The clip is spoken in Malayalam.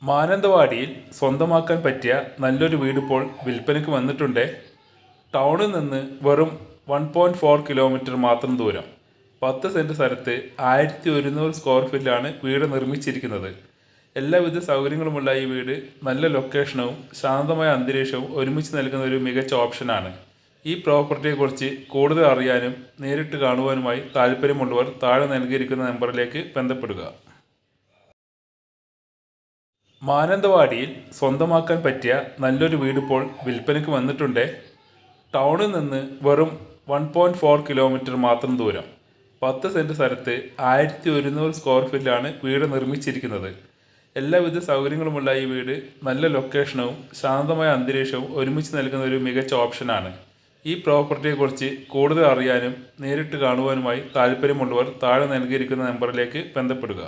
മാനന്തവാടിയിൽ സ്വന്തമാക്കാൻ പറ്റിയ നല്ലൊരു വീട് ഇപ്പോൾ വിൽപ്പനയ്ക്ക് വന്നിട്ടുണ്ട്. ടൗണിൽ നിന്ന് വെറും 1.4 കിലോമീറ്റർ മാത്രം ദൂരം, 10 സെൻറ്റ് സ്ഥലത്ത് 1100 സ്ക്വയർ ഫീറ്റിലാണ് വീട് നിർമ്മിച്ചിരിക്കുന്നത്. എല്ലാവിധ സൗകര്യങ്ങളുമുള്ള ഈ വീട് നല്ല ലൊക്കേഷനും ശാന്തമായ അന്തരീക്ഷവും ഒരുമിച്ച് നൽകുന്ന ഒരു മികച്ച ഓപ്ഷനാണ്. ഈ പ്രോപ്പർട്ടിയെക്കുറിച്ച് കൂടുതൽ അറിയാനും നേരിട്ട് കാണുവാനുമായി താല്പര്യമുള്ളവർ താഴെ നൽകിയിരിക്കുന്ന നമ്പറിലേക്ക് ബന്ധപ്പെടുക. മാനന്തവാടിയിൽ സ്വന്തമാക്കാൻ പറ്റിയ നല്ലൊരു വീട് ഇപ്പോൾ വിൽപ്പനയ്ക്ക് വന്നിട്ടുണ്ട്. ടൗണിൽ നിന്ന് വെറും 1.4 കിലോമീറ്റർ മാത്രം ദൂരം, 10 സെൻറ്റ് സ്ഥലത്ത് 1100 സ്ക്വയർ ഫീറ്റിലാണ് വീട് നിർമ്മിച്ചിരിക്കുന്നത്. എല്ലാവിധ സൗകര്യങ്ങളുമുള്ള ഈ വീട് നല്ല ലൊക്കേഷനും ശാന്തമായ അന്തരീക്ഷവും ഒരുമിച്ച് നൽകുന്ന ഒരു മികച്ച ഓപ്ഷനാണ്. ഈ പ്രോപ്പർട്ടിയെക്കുറിച്ച് കൂടുതൽ അറിയാനും നേരിട്ട് കാണുവാനുമായി താല്പര്യമുള്ളവർ താഴെ നൽകിയിരിക്കുന്ന നമ്പറിലേക്ക് ബന്ധപ്പെടുക.